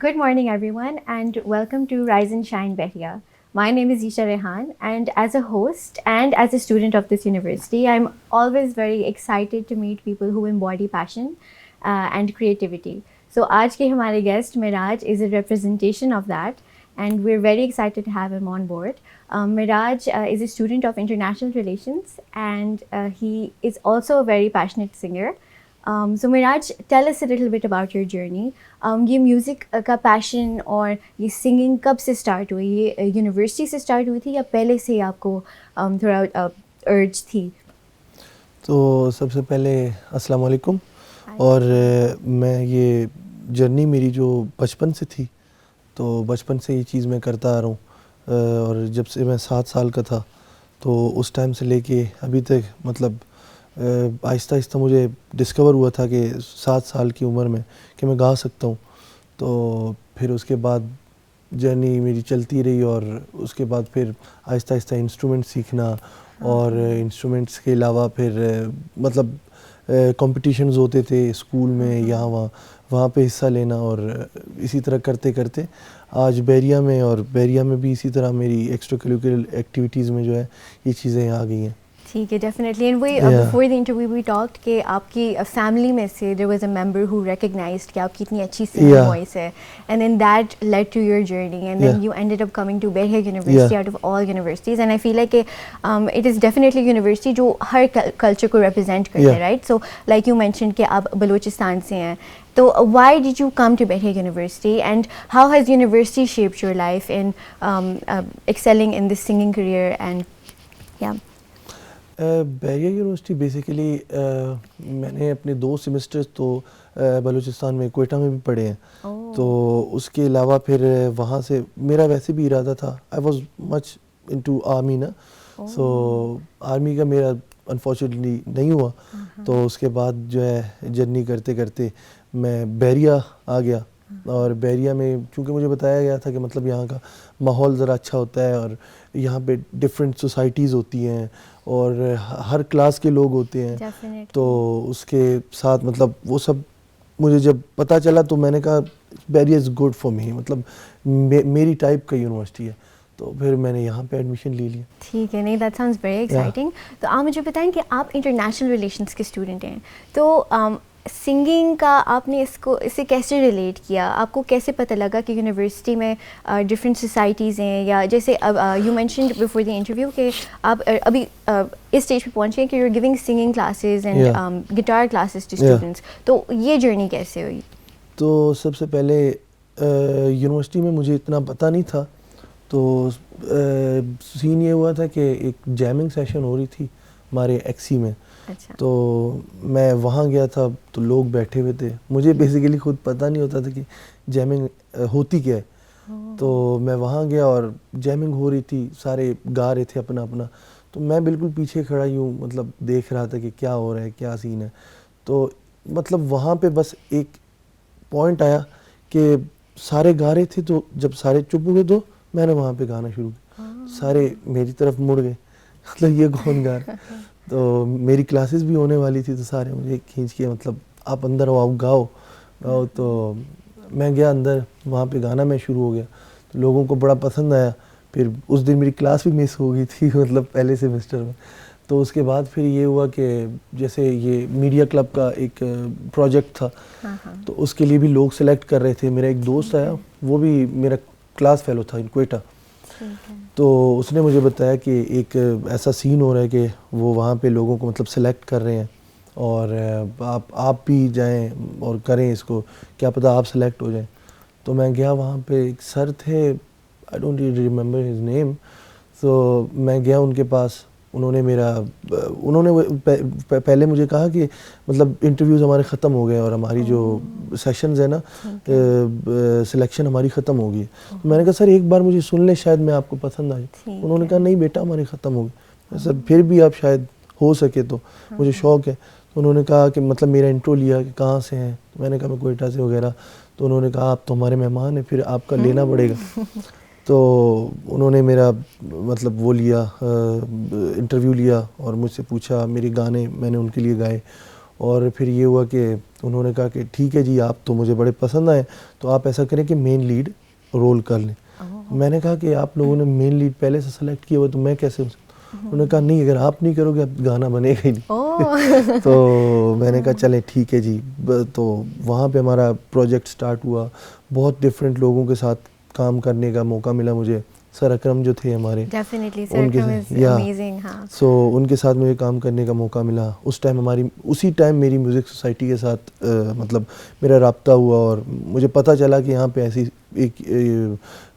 Good morning, everyone, and welcome to Rise and Shine Behria. My name is Isha Rehan, and as a host and as a student of this university, I'm always very excited to meet people who embody passion and creativity. So, aaj ke hamare guest Miraj is a representation of that, and we're very excited to have him on board. Miraj is a student of international relations, and he is also a very passionate singer. So Miraj, tell us a little bit about your journey. یہ music کا پیشن اور یہ singing کب سے start ہوئی؟ یہ university سے start ہوئی تھی یا پہلے سے آپ کو تھوڑا ارج تھی؟ تو سب سے پہلے السلام علیکم. اور میں یہ جرنی میری جو بچپن سے تھی، تو بچپن سے یہ چیز میں کرتا آ رہا ہوں. اور جب سے میں 7 سال کا تھا تو اس ٹائم سے لے کے ابھی تک مطلب آہستہ آہستہ مجھے ڈسکور ہوا تھا کہ 7 سال کی عمر میں کہ میں گا سکتا ہوں. تو پھر اس کے بعد جرنی میری چلتی رہی، اور اس کے بعد پھر آہستہ آہستہ انسٹرومنٹ سیکھنا، اور انسٹرومنٹس کے علاوہ پھر مطلب کمپٹیشنز ہوتے تھے اسکول میں یہاں وہاں پہ حصہ لینا، اور اسی طرح کرتے کرتے آج بحریہ میں، اور بحریہ میں بھی اسی طرح میری ایکسٹرا کریکولر ایکٹیویٹیز میں جو ہے یہ چیزیں آ گئی ہیں. ٹھیک ہے، definitely. And we before the interview we talked کہ آپ کی فیملی میں سے there was a member who recognised کہ آپ کی اتنی اچھی سنگنگ وائس ہے، and then that lead to your journey, and then you ended up coming to Bahria university out of all universities. And I feel like کہ it is definitely university جو ہر culture کو ریپرزینٹ کرتے ہیں، right? So like you mention کہ آپ بلوچستان سے ہیں، تو why did you come to Bahria university and how has university shaped your life in excelling in this singing career? And یا بحریہ یونیورسٹی بیسیکلی میں نے اپنے 2 سیمسٹرز تو بلوچستان میں کوئٹہ میں بھی پڑھے ہیں. تو اس کے علاوہ پھر وہاں سے میرا ویسے بھی ارادہ تھا، I was much into army نا، سو آرمی کا میرا انفارچونیٹلی نہیں ہوا. تو اس کے بعد جو ہے جرنی کرتے کرتے میں بحریہ آ گیا، اور بحریہ میں چونکہ مجھے بتایا گیا تھا کہ مطلب یہاں کا ماحول ذرا اچھا ہوتا ہے، اور یہاں پہ ڈفرینٹ سوسائٹیز ہوتی ہیں اور ہر کلاس کے لوگ ہوتے ہیں. تو اس کے ساتھ مطلب وہ سب مجھے جب پتہ چلا تو میں نے کہا بحریہ از گڈ فار می، مطلب میری ٹائپ کا یونیورسٹی ہے. تو پھر میں نے یہاں پہ ایڈمیشن لے لیا. ٹھیک ہے، نہیں دیٹ ساؤنڈز ویری ایکسائٹنگ. تو آپ مجھے بتائیں کہ آپ انٹرنیشنل ریلیشنس کے اسٹوڈنٹ ہیں، تو سنگنگ کا آپ نے اسے کیسے ریلیٹ کیا؟ آپ کو کیسے پتہ لگا کہ یونیورسٹی میں ڈفرینٹ سوسائٹیز ہیں؟ یا جیسے اب you mentioned before the interview کہ آپ ابھی اس اسٹیج پہ پہنچ گئے کہ you are giving singing classes and guitar classes to students, تو یہ جرنی کیسے ہوئی؟ تو سب سے پہلے یونیورسٹی میں مجھے اتنا پتہ نہیں تھا. تو سین یہ ہوا تھا کہ ایک جیمنگ سیشن ہو رہی تھی ہمارے ایکسی میں. تو میں وہاں گیا تھا تو لوگ بیٹھے ہوئے تھے، مجھے بیسیکلی خود پتہ نہیں ہوتا تھا کہ جیمنگ ہوتی کیا ہے. تو میں وہاں گیا اور جیمنگ ہو رہی تھی، سارے گا رہے تھے اپنا اپنا، تو میں بالکل پیچھے کھڑا ہی ہوں، مطلب دیکھ رہا تھا کہ کیا ہو رہا ہے، کیا سین ہے. تو مطلب وہاں پہ بس ایک پوائنٹ آیا کہ سارے گا رہے تھے، تو جب سارے چپ ہوئے تو میں نے وہاں پہ گانا شروع کیا. سارے میری طرف مڑ گئے، مطلب یہ کون گا رہا ہے. تو میری کلاسز بھی ہونے والی تھی، تو سارے مجھے کھینچ کے مطلب آپ اندر ہو، آپ گاؤ. تو میں گیا اندر، وہاں پہ گانا میں شروع ہو گیا، تو لوگوں کو بڑا پسند آیا. پھر اس دن میری کلاس بھی مس ہو گئی تھی مطلب پہلے سیمسٹر میں. تو اس کے بعد پھر یہ ہوا کہ جیسے یہ میڈیا کلب کا ایک پروجیکٹ تھا، تو اس کے لیے بھی لوگ سلیکٹ کر رہے تھے. میرا ایک دوست آیا، وہ بھی میرا کلاس فیلو تھا ان کوئٹہ. تو اس نے مجھے بتایا کہ ایک ایسا سین ہو رہا ہے کہ وہ وہاں پہ لوگوں کو مطلب سلیکٹ کر رہے ہیں، اور آپ بھی جائیں اور کریں اس کو، کیا پتہ آپ سلیکٹ ہو جائیں. تو میں گیا، وہاں پہ ایک سر تھے، I don't remember his name. تو میں گیا ان کے پاس، انہوں نے پہلے مجھے کہا کہ مطلب انٹرویوز ہمارے ختم ہو گئے اور ہماری جو سیشنز ہیں نا، سلیکشن ہماری ختم ہو گئی. میں نے کہا سر ایک بار مجھے سن لیں، شاید میں آپ کو پسند آئے. انہوں نے کہا نہیں بیٹا ہماری ختم ہو گئی. سر پھر بھی آپ شاید ہو سکے تو مجھے شوق ہے. تو انہوں نے کہا کہ مطلب میرا انٹرو لیا کہ کہاں سے ہیں، میں نے کہا میں کوئٹہ سے وغیرہ. تو انہوں نے کہا آپ تو ہمارے مہمان ہیں، پھر آپ کا لینا پڑے گا. تو انہوں نے میرا مطلب وہ لیا، انٹرویو لیا، اور مجھ سے پوچھا، میرے گانے میں نے ان کے لیے گائے. اور پھر یہ ہوا کہ انہوں نے کہا کہ ٹھیک ہے جی آپ تو مجھے بڑے پسند آئے, تو آپ ایسا کریں کہ مین لیڈ رول کر لیں. میں نے کہا کہ آپ لوگوں نے مین لیڈ پہلے سے سلیکٹ کیا ہوا تو میں کیسے. انہوں نے کہا نہیں, اگر آپ نہیں کرو گے اب گانا بنے گا ہی نہیں. تو میں نے کہا چلیں ٹھیک ہے جی. تو وہاں پہ ہمارا پروجیکٹ سٹارٹ ہوا, بہت ڈفرینٹ لوگوں کے ساتھ کام کرنے کا موقع ملا مجھے. سر اکرم جو تھے ہمارے, سو ان کے ساتھ مجھے کام کرنے کا موقع ملا. اس ٹائم اسی ٹائم میری میوزک سوسائٹی کے ساتھ مطلب میرا رابطہ ہوا, اور مجھے پتہ چلا کہ یہاں پہ ایسی ایک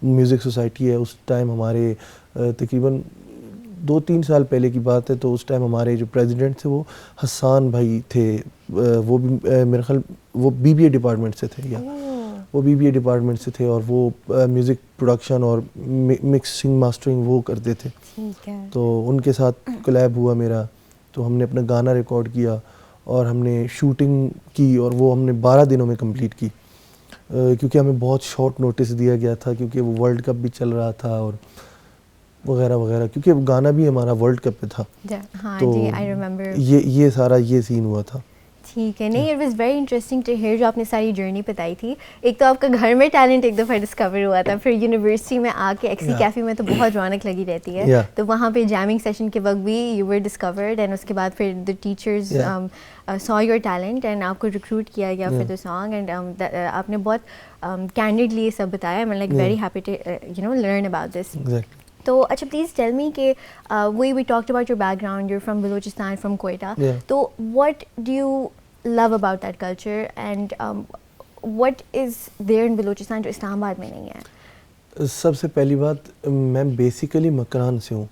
میوزک سوسائٹی ہے. اس ٹائم ہمارے تقریباً 2-3 سال پہلے کی بات ہے, تو اس ٹائم ہمارے جو پریزیڈنٹ تھے وہ حسان بھائی تھے. وہ بھی میرے خیال وہ BBA ڈپارٹمنٹ سے تھے, یا وہ BBA ڈپارٹمنٹ سے تھے, اور وہ میوزک پروڈکشن اور مکسنگ ماسٹرنگ وہ کرتے تھے. تو ان کے ساتھ کولیب ہوا میرا, تو ہم نے اپنا گانا ریکارڈ کیا اور ہم نے شوٹنگ کی, اور وہ ہم نے 12 دنوں میں کمپلیٹ کی, کیونکہ ہمیں بہت شارٹ نوٹس دیا گیا تھا, کیونکہ وہ ورلڈ کپ بھی چل رہا تھا اور وغیرہ وغیرہ, کیونکہ گانا بھی ہمارا ورلڈ کپ پہ تھا. تو یہ سارا یہ سین ہوا تھا. ٹھیک ہے. نہیں, it was very interesting to hear جو آپ نے ساری جرنی بتائی تھی. ایک تو آپ کا گھر میں ٹیلنٹ ایک دفعہ ڈسکور ہوا تھا, پھر یونیورسٹی میں آ کے ایکسی کیفے میں تو بہت رونق لگی رہتی ہے, تو وہاں پہ جیمنگ سیشن کے وقت بھی یو ور ڈسکورڈ, اینڈ اس کے بعد پھر the teachers saw your talent and آپ کو ریکروٹ کیا گیا فار دا سانگ, اینڈ آپ نے بہت کینڈیڈلی یہ سب بتایا. I'm like very happy to learn about this. تو اچھا پلیز ٹیل می کہ we talked about your background, you're from Balochistan, from Quetta. تو what do you love about that culture, and what is there in Balochistan جو اسلام آباد میں نہیں ہے؟ سب سے پہلی بات, میں بیسیکلی مکران سے ہوں.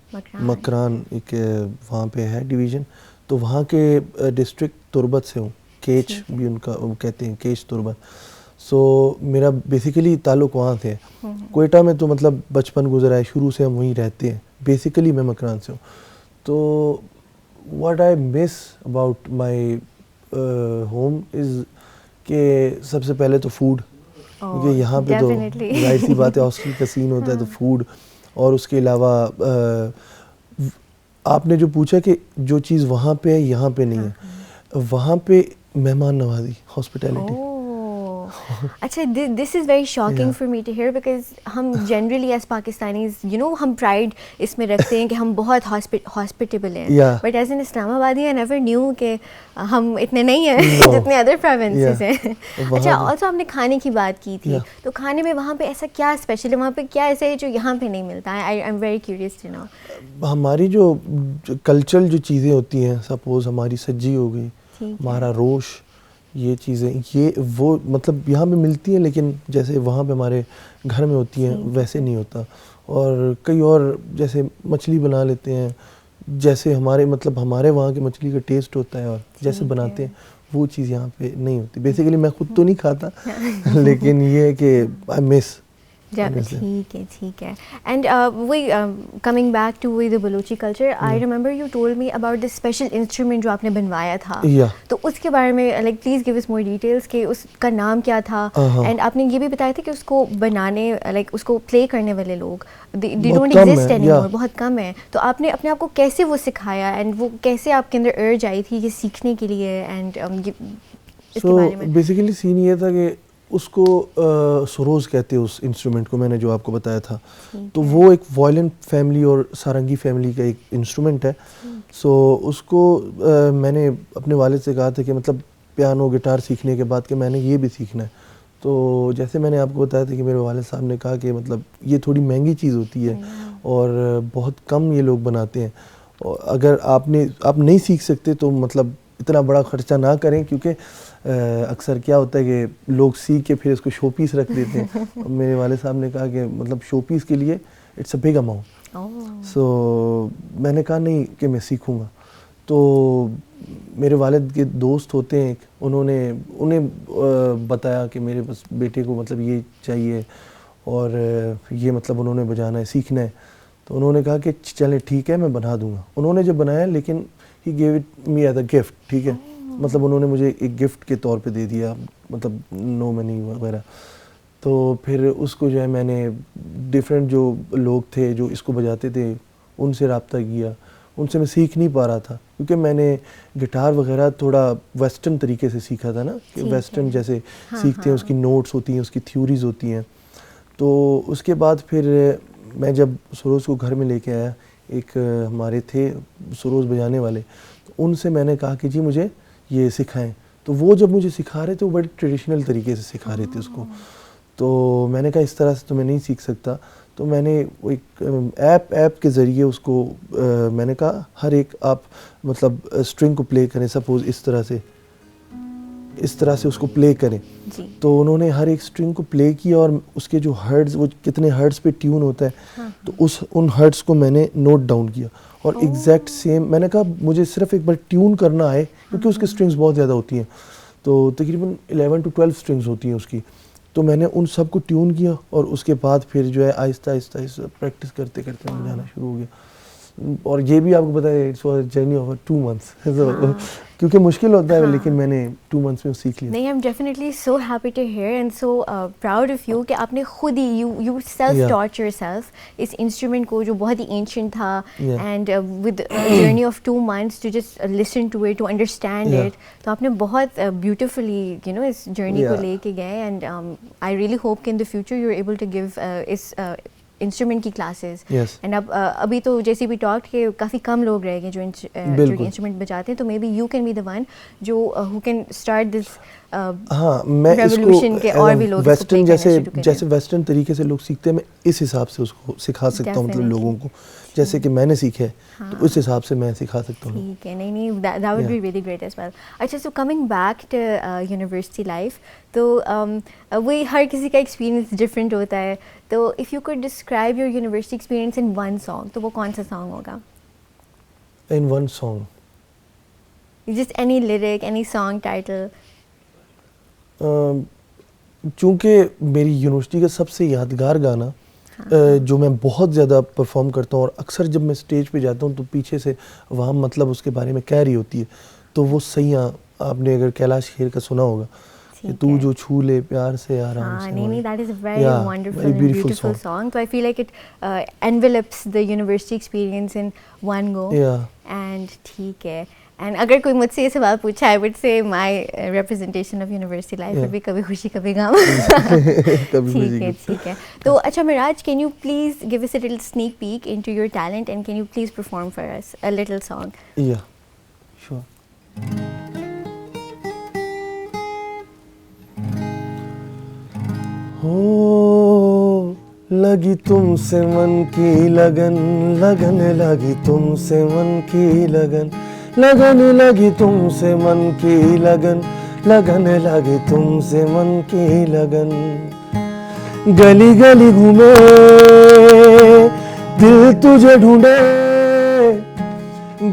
مکران ایک وہاں پہ ہے ڈویژن, تو وہاں کے ڈسٹرکٹ تربت سے ہوں. کیچ بھی ان کا کہتے ہیں, کیچ تربت. سو میرا بیسیکلی تعلق وہاں سے ہے. کوئٹہ میں تو مطلب بچپن گزرا ہے, شروع سے ہم وہیں رہتے ہیں. بیسیکلی میں مکران سے ہوں. تو what I miss about my home is کہ سب سے پہلے تو فوڈ, کیونکہ یہاں پہ تو ظاہر سی بات ہے ہاسٹل کا سین ہوتا ہے, تو فوڈ. اور اس کے علاوہ آپ نے جو پوچھا کہ جو چیز وہاں پہ ہے یہاں پہ نہیں ہے, وہاں پہ مہمان نوازی, ہاسپٹیلٹی. اچھا, this is very shocking for me to hear, because ہم جنرلی ایز پاکستانیز ہم پرائڈ اس میں رکھتے ہیں کہ ہم بہت ہاسپٹیبل ہیں, بٹ ایز این اسلام آبادی آئی نیور نیو کہ ہم اتنے نہیں ہیں جتنے ادر پروونسز ہیں. اچھا, آلسو آپ نے کھانے کی بات کی تھی, تو کھانے میں وہاں پہ ایسا کیا اسپیشل ہے, وہاں پہ کیا ایسا ہے جو یہاں پہ نہیں ملتا ہے؟ I am very curious to know. ہماری جو کلچرل جو چیزیں ہوتی ہیں, سپوز ہماری سجی ہو گئی, ہمارا روش, یہ چیزیں یہ وہ مطلب یہاں پہ ملتی ہیں, لیکن جیسے وہاں پہ ہمارے گھر میں ہوتی ہیں ویسے نہیں ہوتا. اور کئی اور جیسے مچھلی بنا لیتے ہیں, جیسے ہمارے مطلب ہمارے وہاں کی مچھلی کا ٹیسٹ ہوتا ہے اور جیسے بناتے ہیں وہ چیز یہاں پہ نہیں ہوتی. بیسیکلی میں خود تو نہیں کھاتا, لیکن یہ ہے کہ آئی مس. ٹھیک ہے. And we coming back to the Balochi culture, I remember you told me about this special instrument جو آپ نے بنوایا تھا, تو اس کے بارے میں like please give us more details کہ اس کا نام کیا تھا, اینڈ آپ نے یہ بھی بتایا تھا کہ اس کو بنانے لائک اس کو پلے کرنے والے لوگ they don't exist anymore, بہت کم ہے. تو آپ نے اپنے آپ کو کیسے وہ سکھایا, اینڈ وہ کیسے آپ کے اندر ارج آئی تھی یہ سیکھنے کے لیے, اینڈ اس کے بارے میں. بیسیکلی سین یہ تھا کہ اس کو سروز کہتے ہیں اس انسٹرومنٹ کو, میں نے جو آپ کو بتایا تھا. تو وہ ایک وائلن فیملی اور سارنگی فیملی کا ایک انسٹرومنٹ ہے. سو اس کو میں نے اپنے والد سے کہا تھا کہ مطلب پیانو گٹار سیکھنے کے بعد کہ میں نے یہ بھی سیکھنا ہے. تو جیسے میں نے آپ کو بتایا تھا کہ میرے والد صاحب نے کہا کہ مطلب یہ تھوڑی مہنگی چیز ہوتی ہے اور بہت کم یہ لوگ بناتے ہیں, اور اگر آپ نہیں سیکھ سکتے تو مطلب اتنا بڑا خرچہ نہ کریں, کیونکہ اکثر کیا ہوتا ہے کہ لوگ سیکھ کے پھر اس کو شو پیس رکھ دیتے ہیں. میرے والد صاحب نے کہا کہ مطلب شو پیس کے لیے اٹس اے بگ اماؤنٹ. سو میں نے کہا نہیں کہ میں سیکھوں گا. تو میرے والد کے دوست ہوتے ہیں, انہیں بتایا کہ میرے بس بیٹے کو مطلب یہ چاہیے اور یہ مطلب انہوں نے بجانا ہے, سیکھنا ہے. تو انہوں نے کہا کہ چلیں ٹھیک ہے میں بنا دوں گا. انہوں نے جب بنایا, لیکن he gave it me as a gift, ٹھیک ہے, مطلب انہوں نے مجھے ایک گفٹ کے طور پہ دے دیا, مطلب نو منی وغیرہ. تو پھر اس کو جو ہے میں نے ڈفرینٹ جو لوگ تھے جو اس کو بجاتے تھے ان سے رابطہ کیا, ان سے میں سیکھ نہیں پا رہا تھا کیونکہ میں نے گٹار وغیرہ تھوڑا ویسٹرن طریقے سے سیکھا تھا نا, کہ ویسٹرن جیسے سیکھتے ہیں, اس کی نوٹس ہوتی ہیں, اس کی تھیوریز ہوتی ہیں. تو اس کے بعد پھر میں جب سروز کو گھر میں لے کے آیا, ایک ہمارے تھے سروز بجانے والے, تو ان سے میں نے کہا کہ جی مجھے یہ سکھائیں. تو وہ جب مجھے سکھا رہے تھے وہ بڑے ٹریڈیشنل طریقے سے سکھا رہے تھے اس کو. تو میں نے کہا اس طرح سے تو میں نہیں سیکھ سکتا. تو میں نے وہ ایک ایپ کے ذریعے اس کو میں نے کہا ہر ایک آپ مطلب اسٹرنگ کو پلے کریں, سپوز اس طرح سے اس کو پلے کریں. تو انہوں نے ہر ایک اسٹرنگ کو پلے کیا اور اس کے جو ہرٹز, وہ کتنے ہرٹز پہ ٹیون ہوتا ہے, تو ان ہرٹز کو میں نے نوٹ ڈاؤن کیا اور ایگزیکٹ سیم. میں نے کہا مجھے صرف ایک بار ٹیون کرنا آئے, کیونکہ اس کی اسٹرنگز بہت زیادہ ہوتی ہیں, تو تقریباً 11 to 12 اسٹرنگز ہوتی ہیں اس کی. تو میں نے ان سب کو ٹیون کیا اور اس کے بعد پھر جو ہے آہستہ آہستہ پریکٹس کرتے کرتے میں جانا شروع ہو گیا. اور یہ بھی آپ کو پتہ ہے it's was journey of 2 months, کیونکہ مشکل ہوتا ہے, لیکن میں نے 2 months میں سیکھ لیا. نہیں, I am definitely so happy to hear and so proud of you کہ آپ نے خود ہی you self taught yourself اس انسٹرومنٹ کو جو بہت ہی اینشنٹ تھا, and with journey of 2 months to just listen to it, to understand it. تو آپ نے بہت بیوٹیفلی اس جرنی کو لے کے گئے, اینڈ آئی ریئلی ہوپ کہ in the future you are able to give اس انسٹرومنٹ کی کلاسز. اینڈ اب ابھی تو جیسے بھی ٹاک کہ کافی کم لوگ رہ گئے جو انسٹرومنٹ بجاتے ہیں, تو may be you can be the one جو ہو کین اسٹارٹ دس. ہاں, میں اس کو ویسٹرن جیسے ویسٹرن طریقے سے لوگ سیکھتے ہیں, میں اس حساب سے اس کو سکھا سکتا ہوں, مطلب لوگوں کو جیسے کہ میں نے سیکھا ہے, تو اس حساب سے میں سکھا سکتا ہوں. ٹھیک ہے, نہیں that would be really great as well. اچھا, so coming back to university life, تو وہی ہر کسی کا ایکسپیرینس ڈفرینٹ ہوتا ہے. تو if you could describe your university experience in one song, تو وہ کون سا سانگ ہوگا؟ In one song, just any lyric, any song title. چونکہ میری یونیورسٹی کا سب سے یادگار گانا جو میں بہت زیادہ پرفارم کرتا ہوں, اور اکثر جب میں اسٹیج پہ جاتا ہوں تو پیچھے سے وہاں مطلب اس کے بارے میں کہہ رہی ہوتی ہے, تو وہ سیاں, آپ نے اگر کیلاش کھیر کا سنا ہوگا کہ تو جو چھو لے پیار سے آرام سے. نہیں, that is a very wonderful and beautiful song. تو I feel like it envelops the university experience in one go. And ٹھیک ہے, اینڈ اگر کوئی مجھ سے یہ سوال پوچھا, I would say my representation of university life would be کبھی خوشی کبھی غم. ٹھیک ہے. تو اچھا Meraj, can you please give us a little sneak peek into your talent, and can you please perform for us a little song? Yeah sure. ہو لگی تم سے من کی لگن, لگن لگی تم سے من کی لگن, لگن لگی تم سے من کی لگن, لگن لگی تم سے من کی لگن. گلی گلی گھومے دل تجھے ڈھونڈے,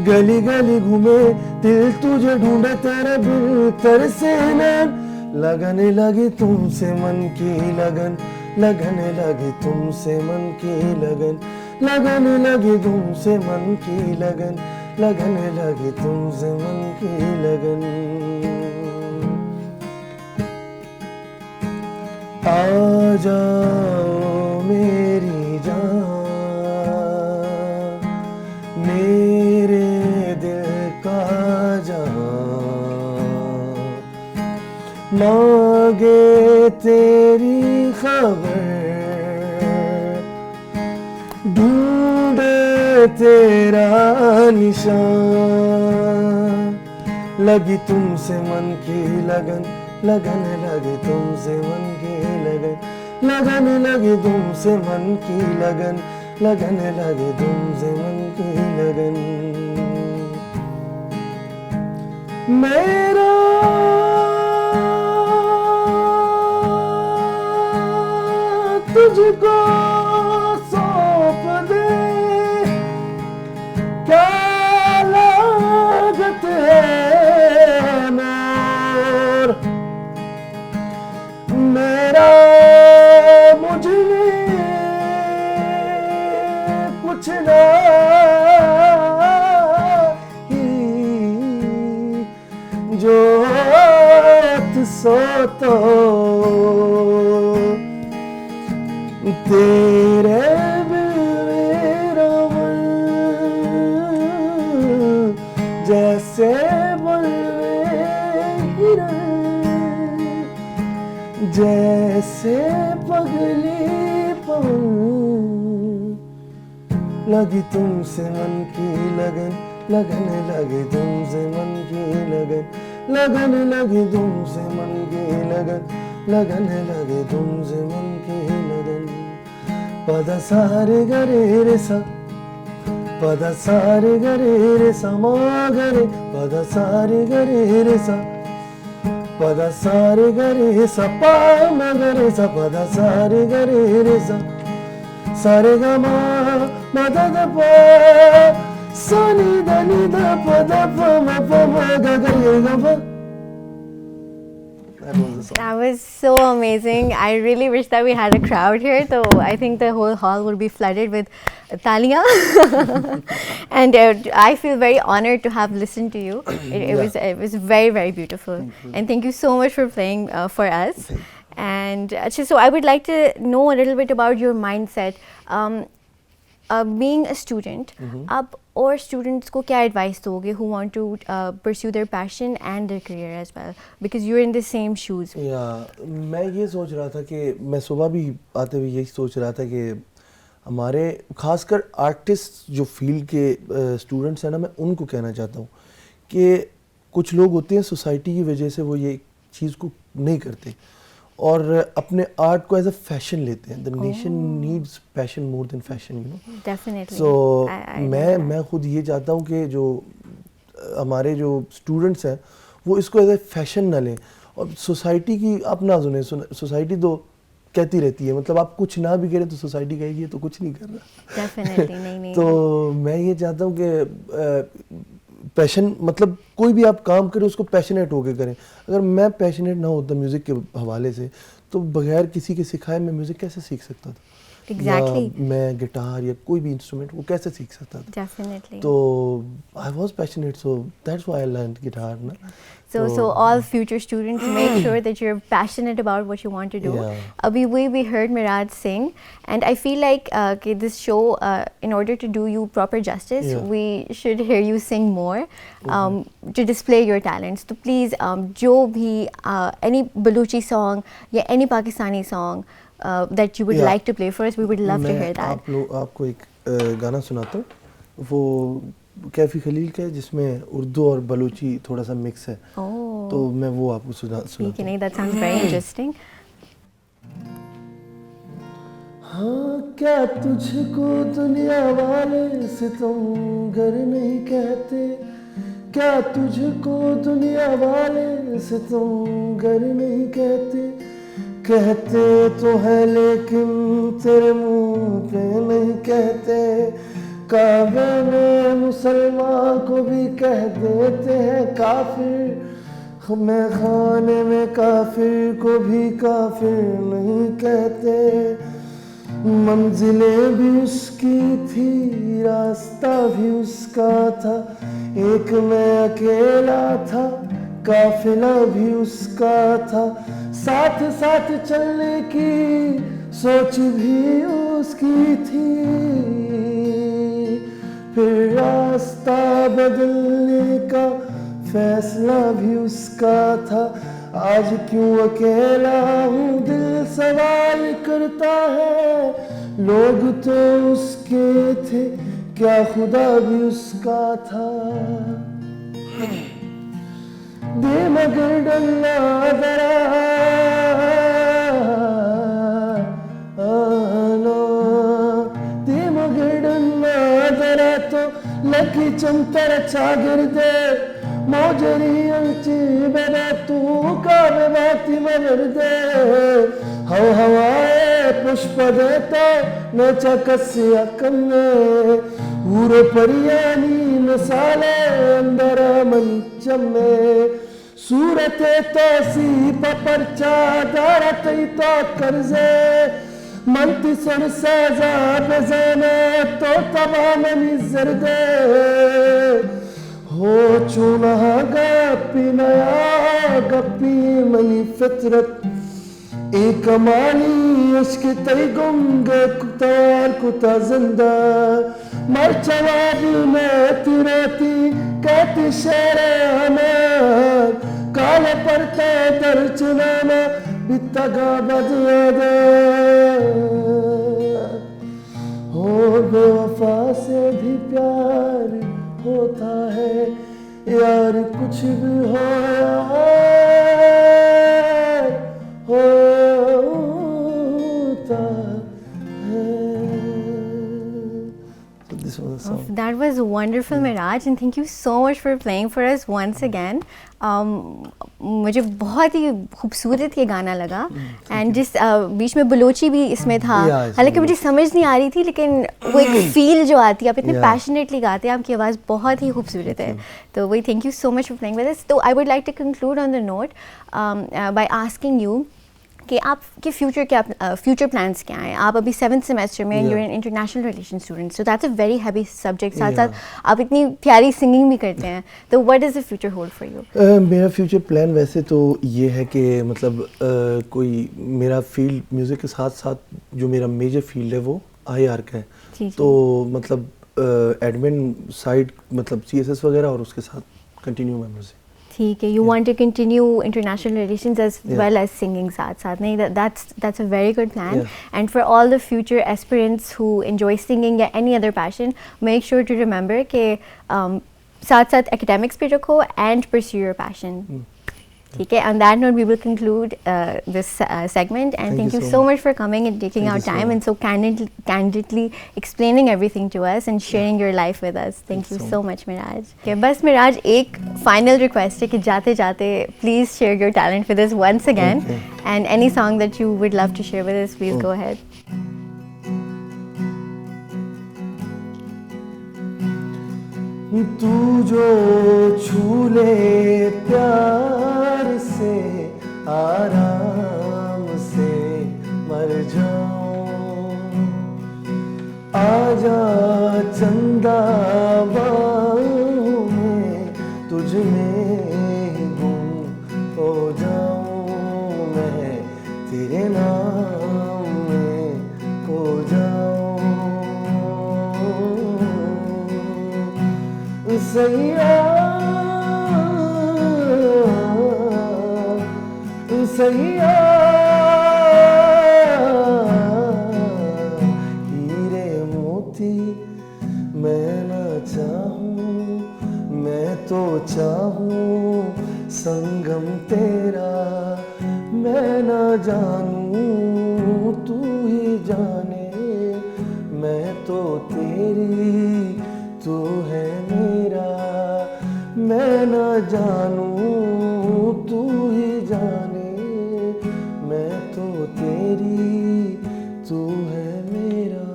گلی گلی گھومے دل تجھے ڈھونڈے, تیرے دل ترسے نین. لگن لگی تم سے من کی لگن, لگن لگی تم سے من کی لگن, لگن لگی تم سے من کی لگن, لگن لگی تم سے من کی لگن. آ جاؤ میری جان, میرے دل کا جان, مانگے تیری خبر, ڈھونڈے تیرا نشان. لگی تم سے من کی لگن, لگن لگی تم سے من کی لگن, لگن لگی تم سے من کی لگن, لگن لگی تم سے من کی لگن. میرا تجھ کو سونپ دے, کیا لاگت ہے مور, میرا مجھ میں کچھ نہیں, جو سو تو تیرے بل میرا من, جیسے پگلی پون لگی تم سے من کی لگن لگن لگی تم سے من کی لگن لگن لگی تم سے من کی لگن لگن لگی تم سے من کی لگن پد سارے گرے رے سا پد سارے گرے رے سا ما گرے پد سارے گرے رے سا پد سارے گرے سا پا ما گرے سا پد سارے گرے رے سا سارے گا ما ما دا دا پا سا نی دا پا دا پا ما پا ما گا گرے گا پا. That was so amazing. I really wish that we had a crowd here. So I think the whole hall would be flooded with taliyan. And I feel very honored to have listened to you. It was very, very beautiful. And thank you so much for playing for us. And so I would like to know a little bit about your mindset. Being a student, آپ اور students کو کیا advice دو گے who want to pursue their passion and their career as well, because you're in the same shoes. میں یہ سوچ رہا تھا کہ میں صبح بھی آتے ہوئے یہی سوچ رہا تھا کہ ہمارے خاص کر آرٹسٹ جو فیلڈ کے اسٹوڈنٹس ہیں نا, میں ان کو کہنا چاہتا ہوں کہ کچھ لوگ ہوتے ہیں سوسائٹی کی وجہ سے وہ یہ چیز کو نہیں کرتے اور اپنے آرٹ کو ایز اے فیشن لیتے ہیں. The nation needs passion more than fashion, you know. So میں خود یہ چاہتا ہوں کہ جو ہمارے جو اسٹوڈنٹس ہیں وہ اس کو ایز اے فیشن نہ لیں, اور سوسائٹی کی آپ نہ سنیں. سوسائٹی تو کہتی رہتی ہے, مطلب آپ کچھ نہ بھی کریں تو سوسائٹی کہے گی تو کچھ نہیں کر رہا. تو میں یہ چاہتا ہوں کہ پیشن, مطلب کوئی بھی آپ کام کریں اس کو پیشنیٹ ہو کے کریں. اگر میں پیشنیٹ نہ ہوتا میوزک کے حوالے سے تو بغیر کسی کے سکھائے میں میوزک کیسے سیکھ سکتا تھا؟ میں گٹار یا کوئی بھی انسٹرومنٹ وہ کیسے سیکھ سکتا تھا؟ تو I was passionate, so that's why I learned guitar نا. So all future students, make sure that you're passionate about what you want to do. Abhi we heard Miraj sing, and I feel like this show, in order to do you proper justice, we should hear you sing more to display your talents. So please, jo bhi any Baluchi song ya any Pakistani song that you would like to play for us, we would love to hear that. میں آپ کو ایک گانا سناتا ہوں, وہ کیفی خلیل کا ہے جس میں اردو اور بلوچی تھوڑا سا مکس ہے, تو میں وہ آپ کو سناتا ہوں. That sounds very interesting. ہاں کیا تجھ کو دنیا والے ستم گر نہیں کہتے, کیا تجھ کو دنیا والے ستم گر نہیں کہتے, کہتے تو ہے لیکن تیرے منہ پہ نہیں کہتے. کعبے میں مسلمان کو بھی کہہ دیتے ہیں کافر, میں خانے میں کافر کو بھی کافر نہیں کہتے. منزلیں بھی اس کی تھی, راستہ بھی اس کا تھا, ایک میں اکیلا تھا, قافلہ بھی اس کا تھا, ساتھ ساتھ چلنے کی سوچ بھی اس کی تھی, پھر راستہ بدلنے کا فیصلہ بھی اس کا تھا. آج کیوں اکیلا ہوں دل سوال کرتا ہے, لوگ تو اس کے تھے کیا خدا بھی اس کا تھا. دے مگر ڈلنا ذرا دے مگر ڈلنا ذرا تو لکی چمتر چاگردے موجری انچی بنا تو کعبے باتی مردے. ہوائے پشپ دیتے نیچا کسیا کنے, ಊರು ಪರಿಯಾನಿ ನಸಾಲೆ ಅಂದರ ಮಂಚಮ್ಮೆ ಸೂರತೆ ತೋಸಿ ಪಪರ್ಚಾ ದಾರತೈ ತೋ ಕರ್ಜೆ منتی سر سازا بزانا تو تمامنی زردے ہو چونا گپی نیا گپی منی فطرت ایک مانی عشق تی گنگے کتار کتا زندہ مر چوابی میں تیراتی کہتی شیر احمد کار حال پڑتا در چنانا بتگا بدیادا ہو بے وفا سے بھی پیار ہوتا ہے یار کچھ بھی ہوتا That was wonderful, Miraj, and thank you so much for playing for us once again. مجھے بہت ہی خوبصورت یہ گانا لگا اینڈ جس بیچ میں بلوچی بھی اس میں تھا, حالانکہ مجھے سمجھ نہیں آ رہی تھی, لیکن وہ ایک فیل جو آتی ہے, آپ اتنے پیشنیٹلی گاتے ہیں, آپ کی آواز بہت ہی خوبصورت ہے. تو وہی thank you so much for playing with us. تو I would like to conclude on the note by asking you کہ آپ کے فیوچر پلانس کیا ہیں. آپ ابھی 7th سیمسٹر میں, you an international relation student, so that's a very heavy subject. ساتھ ساتھ آپ اتنی پیاری سنگنگ بھی کرتے ہیں, تو what is the future hold for you? میرا فیوچر پلان ویسے تو یہ ہے کہ مطلب کوئی میرا فیلڈ میوزک کے ساتھ ساتھ جو میرا میجر فیلڈ ہے وہ آئی آر کا ہے, تو مطلب ایڈمن سائڈ مطلب CSS وغیرہ, اور اس کے ساتھ کنٹینیو میں میوزک. ٹھیک ہے, you want to continue international relations as well as singing ساتھ ساتھ. نہیں, that's a very good plan. And for all the future aspirants who enjoy singing یا any other passion, make sure to remember کہ ساتھ ساتھ academics بھی رکھو and perceive your passion. ٹھیک ہے, on that note we will conclude this segment, and thank you so much for coming and taking our time and so candidly explaining everything to us and sharing your life with us. Thank you so much, Miraj. Okay, bas Miraj, ek final request hai ki jate jate please share your talent with us once again, and any song that you would love to share with us, please go ahead. تو جو چھو لے پیار سے آرام سے مر جاؤں, آ جا چندہ باغوں میں تجھ میں گم ہو جاؤں, میں تیرے نام میں کھو جاؤں. سیاح ہیرے موتی میں نہ چاہوں, میں تو چاہوں سنگم تیرا, میں نہ جانوں تو ہی جانے, میں تو تیری تو ہے میرا, میں نہ جانوں تو ہی جانے, میں تو تیری تو ہے میرا.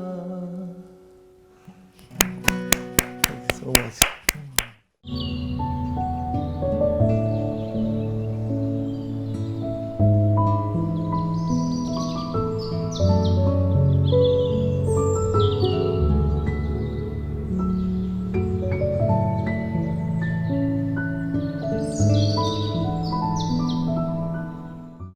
Thank you so much.